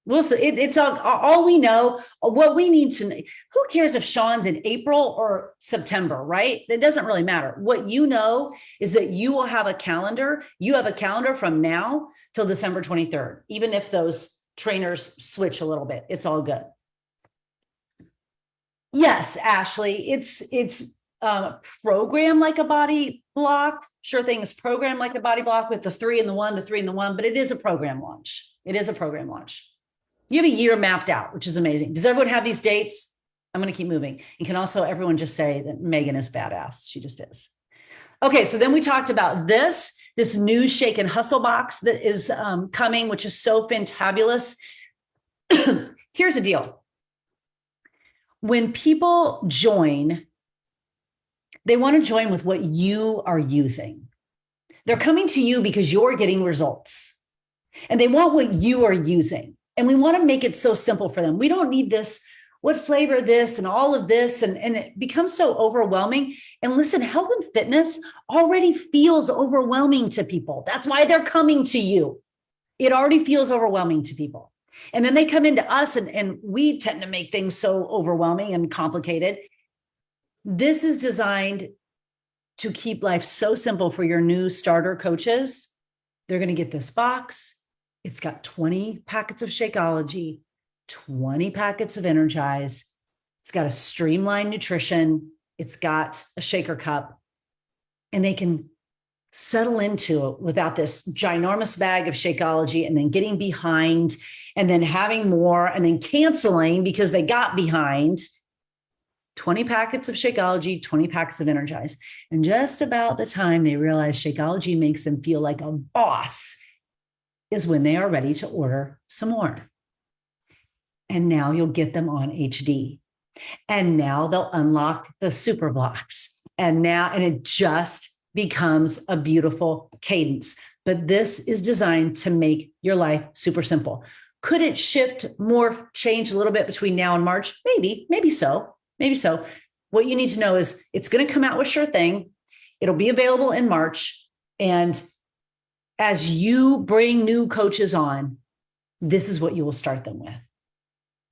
We'll see. It's all we know. What we need to know. Who cares if Sean's in April or September, right? It doesn't really matter. What you know is that you will have a calendar. You have a calendar from now till December 23rd, even if those trainers switch a little bit. It's all good. Yes, Ashley, it's programmed like a body block. Sure thing, is programmed like a body block with the 3 and the 1, the 3 and the 1, but it is a program launch. You have a year mapped out, which is amazing. Does everyone have these dates? I'm going to keep moving. You can also, everyone just say that Megan is badass. She just is. Okay, so then we talked about this new Shake and Hustle box that is coming, which is so fantabulous. Here's the deal. When people join, they want to join with what you are using. They're coming to you because you're getting results, and they want what you are using. And we want to make it so simple for them. We don't need this, what flavor this and all of this. And it becomes so overwhelming. And listen, health and fitness already feels overwhelming to people. That's why they're coming to you. It already feels overwhelming to people. And then they come into us, and we tend to make things so overwhelming and complicated. This is designed to keep life so simple for your new starter coaches. They're going to get this box. It's got 20 packets of Shakeology, 20 packets of Energize. It's got a streamlined nutrition. It's got a shaker cup, and they can settle into it without this ginormous bag of Shakeology and then getting behind and then having more and then canceling because they got behind. 20 packets of Shakeology, 20 packets of Energize. And just about the time they realize Shakeology makes them feel like a boss is when they are ready to order some more. And now you'll get them on HD. And now they'll unlock the super blocks. And it just becomes a beautiful cadence. But this is designed to make your life super simple. Could it change a little bit between now and March? Maybe so. What you need to know is it's going to come out with Sure Thing. It'll be available in March. And as you bring new coaches on, this is what you will start them with.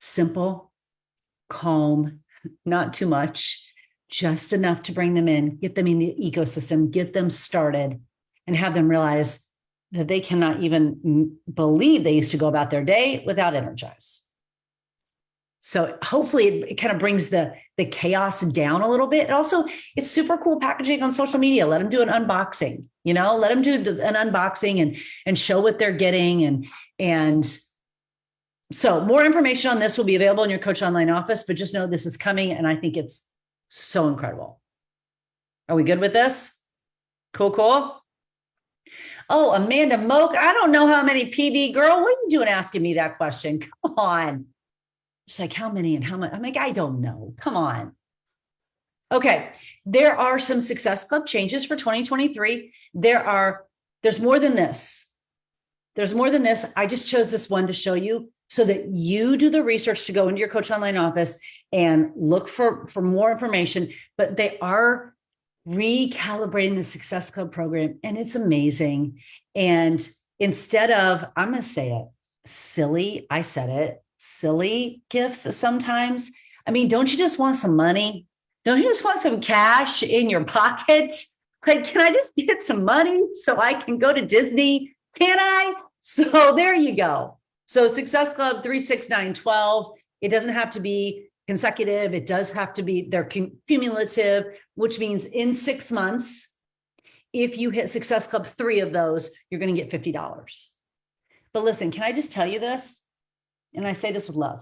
Simple, calm, not too much, just enough to bring them in, get them in the ecosystem, get them started, and have them realize that they cannot even believe they used to go about their day without Energize. So hopefully it kind of brings the chaos down a little bit. And also, it's super cool packaging on social media. Let them do an unboxing, let them do an unboxing and show what they're getting. And so more information on this will be available in your Coach Online office, but just know this is coming. And I think it's so incredible. Are we good with this? Cool. Oh, Amanda Moak. I don't know how many PV, girl. What are you doing asking me that question? Come on. She's like, how many and how much? I'm like, I don't know. Come on. Okay. There are some Success Club changes for 2023. There's more than this. I just chose this one to show you so that you do the research to go into your Coach Online office and look for more information. But they are recalibrating the Success Club program, and it's amazing. And instead of, I'm going to say it, silly gifts sometimes. I mean, don't you just want some money? Don't you just want some cash in your pocket? Like, can I just get some money so I can go to Disney? Can I? So there you go. So Success Club 36912. It doesn't have to be consecutive. It does have to be, they're cumulative, which means in 6 months, if you hit Success Club 3 of those, you're going to get $50. But listen, can I just tell you this? And I say this with love.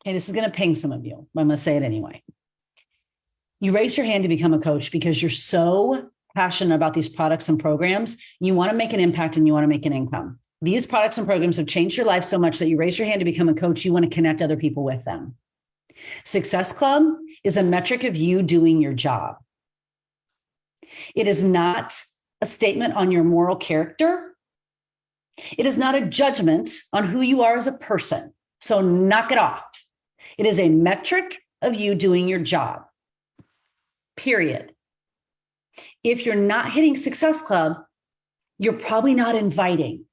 Okay, this is going to ping some of you, but I'm going to say it anyway. You raise your hand to become a coach because you're so passionate about these products and programs. You want to make an impact and you want to make an income. These products and programs have changed your life so much that you raise your hand to become a coach. You want to connect other people with them. Success Club is a metric of you doing your job. It is not a statement on your moral character. It is not a judgment on who you are as a person. So knock it off. It is a metric of you doing your job. Period. If you're not hitting Success Club, you're probably not inviting,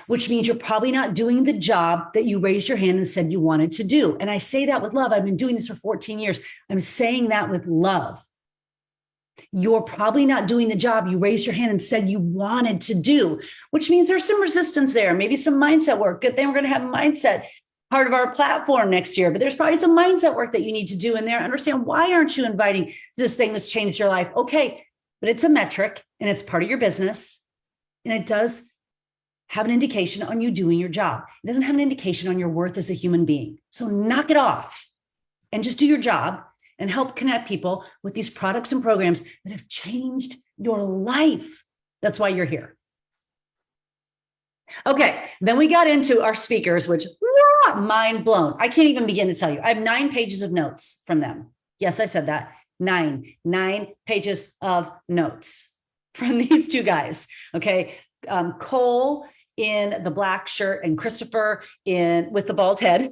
which means you're probably not doing the job that you raised your hand and said you wanted to do. And I say that with love. I've been doing this for 14 years. I'm saying that with love. You're probably not doing the job you raised your hand and said you wanted to do, which means there's some resistance there, maybe some mindset work. Good thing we're going to have mindset part of our platform next year, but there's probably some mindset work that you need to do in there. Understand, why aren't you inviting this thing that's changed your life? Okay, but it's a metric and it's part of your business. And it does have an indication on you doing your job. It doesn't have an indication on your worth as a human being. So knock it off and just do your job and help connect people with these products and programs that have changed your life. That's why you're here. Okay, then we got into our speakers, which mind blown. I can't even begin to tell you. I have 9 pages of notes from them. Yes, I said that. 9 pages of notes from these 2 guys. Okay, Cole in the black shirt and Christopher with the bald head.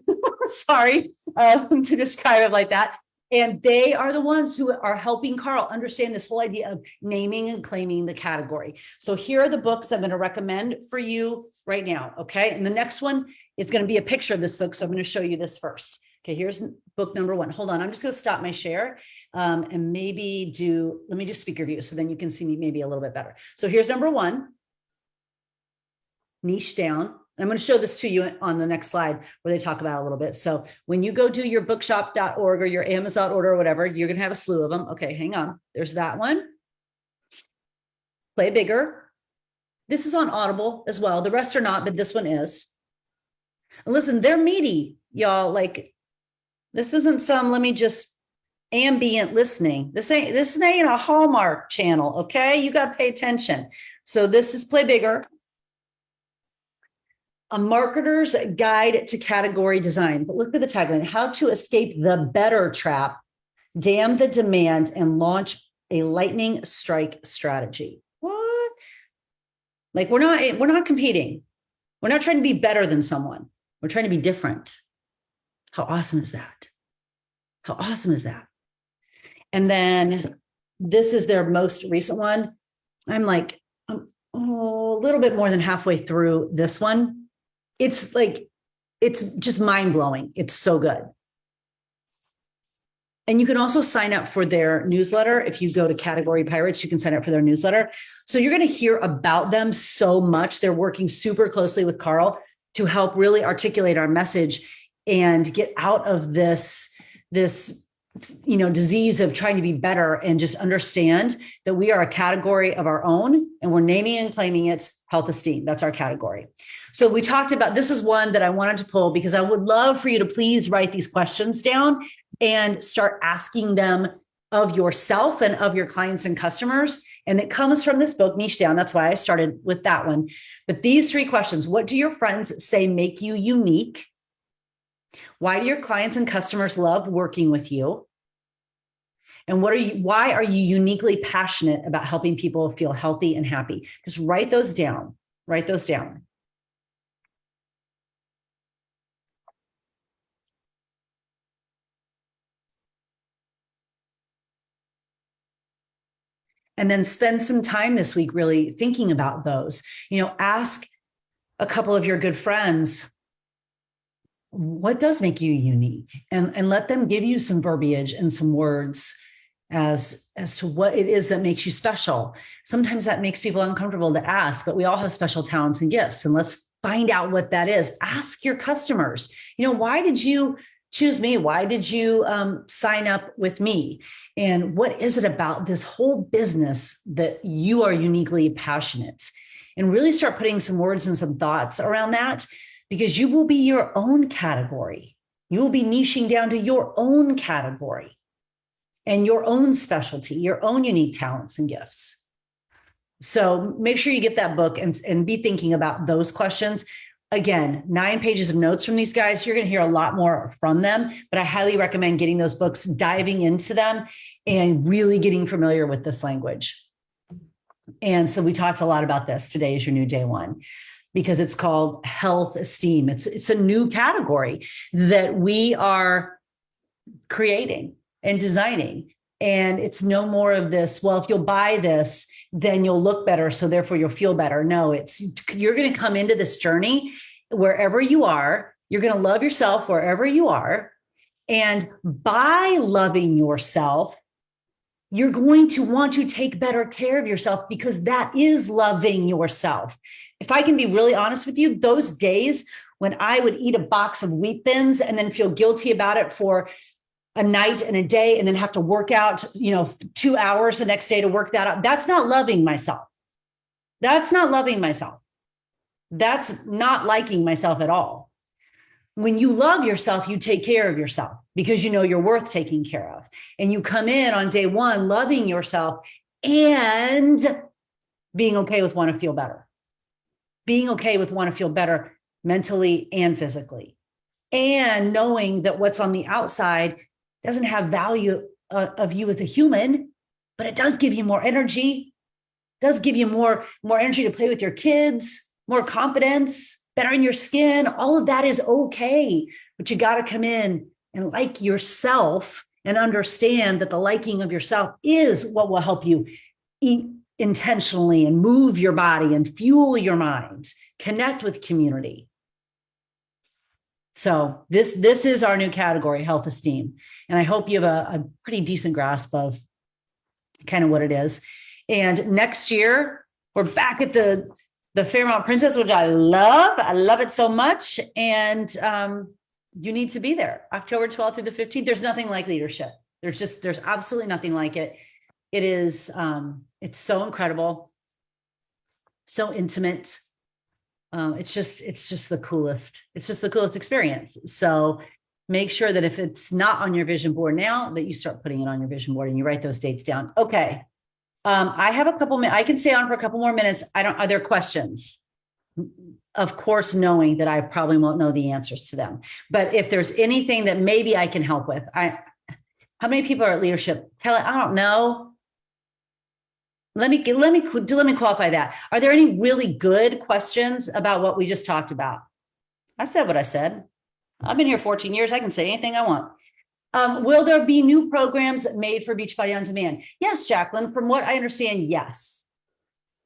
Sorry to describe it like that. And they are the ones who are helping Carl understand this whole idea of naming and claiming the category. So here are the books I'm going to recommend for you right now. Okay. And the next one is going to be a picture of this book. So I'm going to show you this first. Okay. Here's book number 1. Hold on. I'm just going to stop my share and maybe let me do speaker view so then you can see me maybe a little bit better. So here's number 1, Niche Down. I'm going to show this to you on the next slide where they talk about it a little bit. So when you go do your bookshop.org or your Amazon order or whatever, you're going to have a slew of them. Okay, hang on. There's that one. Play Bigger. This is on Audible as well. The rest are not, but this one is. And listen, they're meaty, y'all. Like, this isn't some, let me just ambient listening. This ain't a Hallmark channel, okay? You got to pay attention. So this is Play Bigger. A Marketer's Guide to Category Design. But look at the tagline: how to escape the better trap, dam the demand, and launch a lightning strike strategy. What? Like, we're not competing. We're not trying to be better than someone. We're trying to be different. How awesome is that? How awesome is that? And then this is their most recent one. I'm a little bit more than halfway through this one. It's just mind-blowing. It's so good. And you can also sign up for their newsletter. If you go to Category Pirates, you can sign up for their newsletter. So you're going to hear about them so much. They're working super closely with Carl to help really articulate our message and get out of this disease of trying to be better, and just understand that we are a category of our own and we're naming and claiming it health esteem. That's our category. So we talked about, this is one that I wanted to pull because I would love for you to please write these questions down and start asking them of yourself and of your clients and customers. And it comes from this book, Niche Down. That's why I started with that one. But these 3 questions: what do your friends say make you unique? Why do your clients and customers love working with you? And why are you uniquely passionate about helping people feel healthy and happy? Just write those down. Write those down. And then spend some time this week really thinking about those. Ask a couple of your good friends, what does make you unique? And let them give you some verbiage and some words as to what it is that makes you special. Sometimes that makes people uncomfortable to ask, but we all have special talents and gifts. And let's find out what that is. Ask your customers, why did you choose me? Why did you sign up with me? And what is it about this whole business that you are uniquely passionate? And really start putting some words and some thoughts around that, because you will be your own category. You will be niching down to your own category and your own specialty, your own unique talents and gifts. So make sure you get that book and be thinking about those questions. Again, 9 pages of notes from these guys. You're going to hear a lot more from them, but I highly recommend getting those books, diving into them, and really getting familiar with this language. And so we talked a lot about this. Today is your new day one, because it's called health esteem. It's a new category that we are creating and designing. And it's no more of this, well, if you'll buy this, then you'll look better, so therefore you'll feel better. No, you're going to come into this journey wherever you are. You're going to love yourself wherever you are. And by loving yourself, you're going to want to take better care of yourself, because that is loving yourself. If I can be really honest with you, those days when I would eat a box of wheat thins and then feel guilty about it for a night and a day, and then have to work out, 2 hours the next day to work that out, that's not loving myself. That's not loving myself. That's not liking myself at all. When you love yourself, you take care of yourself because you know you're worth taking care of. And you come in on day one loving yourself and being okay with want to feel better. Being okay with want to feel better mentally and physically. And knowing that what's on the outside doesn't have value of you as a human, but it does give you more energy, does give you more energy to play with your kids, more confidence, better in your skin. All of that is okay, but you got to come in and like yourself and understand that the liking of yourself is what will help you eat intentionally and move your body and fuel your mind, connect with community. So this is our new category, health esteem. And I hope you have a pretty decent grasp of kind of what it is. And next year, we're back at the Fairmont Princess, which I love. I love it so much. And you need to be there. October 12th through the 15th. There's nothing like leadership. There's absolutely nothing like it. It is, it's so incredible, so intimate. It's just the coolest. It's just the coolest experience. So make sure that if it's not on your vision board now, that you start putting it on your vision board and you write those dates down. Okay. I have a couple minutes. I can stay on for a couple more minutes. Are there questions? Of course, knowing that I probably won't know the answers to them. But if there's anything that maybe I can help with, how many people are at leadership? Kelly, I don't know. Let me qualify that. Are there any really good questions about what we just talked about? I said what I said. I've been here 14 years. I can say anything I want. Will there be new programs made for Beachbody On Demand? Yes, Jacqueline. From what I understand, yes.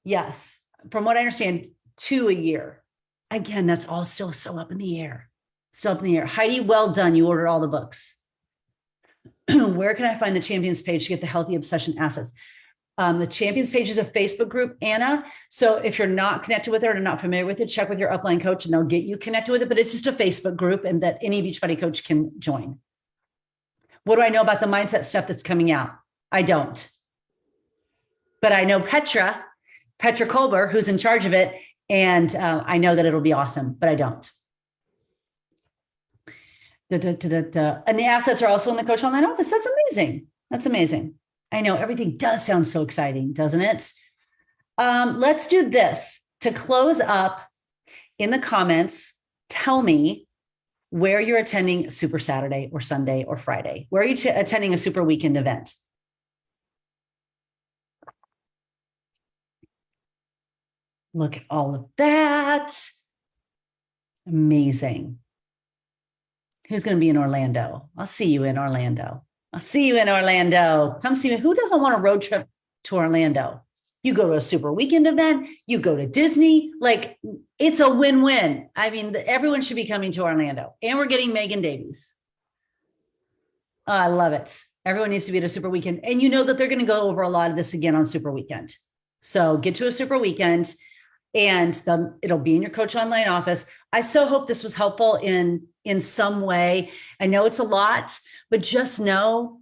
Yes. From what I understand, 2 a year. Again, that's all still so up in the air. Still up in the air. Heidi, well done. You ordered all the books. Where can I find the Champions page to get the Healthy Obsession assets? The Champions page is a Facebook group, Anna. So if you're not connected with it or not familiar with it, check with your upline coach and they'll get you connected with it. But it's just a Facebook group and that any Beachbody coach can join. What do I know about the mindset stuff that's coming out? I don't. But I know Petra Kolber, who's in charge of it. And I know that it'll be awesome, but I don't. And the assets are also in the Coach Online office. That's amazing. That's amazing. I know everything does sound so exciting, doesn't it? Let's do this. To close up, in the comments, tell me where you're attending Super Saturday or Sunday or Friday. Where are you attending a Super Weekend event? Look at all of that. Amazing. Who's going to be in Orlando? I'll see you in Orlando. I'll see you in Orlando. Come see me. Who doesn't want a road trip to Orlando? You go to a Super Weekend event, you go to Disney, like it's a win-win. I mean, everyone should be coming to Orlando, and we're getting Megan Davies. Oh, I love it. Everyone needs to be at a Super Weekend, and you know that they're going to go over a lot of this again on Super Weekend. So get to a Super Weekend, and then it'll be in your Coach Online office. I so hope this was helpful in some way. I know it's a lot, but just know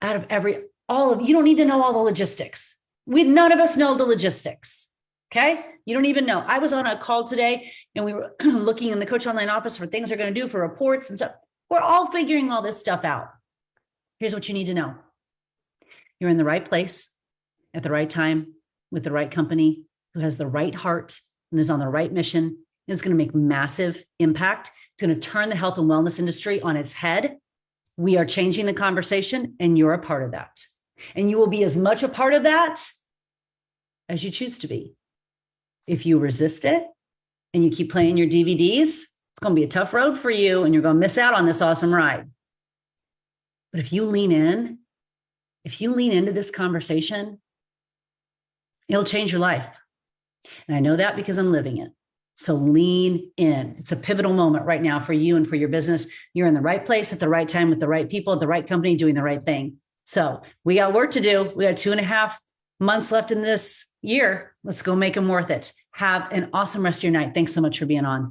you don't need to know all the logistics. None of us know the logistics. Okay. You don't even know. I was on a call today and we were looking in the Coach Online office for things they're going to do for reports and stuff. We're all figuring all this stuff out. Here's what you need to know. You're in the right place at the right time with the right company who has the right heart and is on the right mission. And it's going to make massive impact. It's going to turn the health and wellness industry on its head. We are changing the conversation, and you're a part of that. And you will be as much a part of that as you choose to be. If you resist it and you keep playing your DVDs, it's going to be a tough road for you, and you're going to miss out on this awesome ride. But if you lean into this conversation, it'll change your life. And I know that because I'm living it. So lean in. It's a pivotal moment right now for you and for your business. You're in the right place at the right time with the right people at the right company doing the right thing. So we got work to do. We got 2.5 months left in this year. Let's go make them worth it. Have an awesome rest of your night. Thanks so much for being on.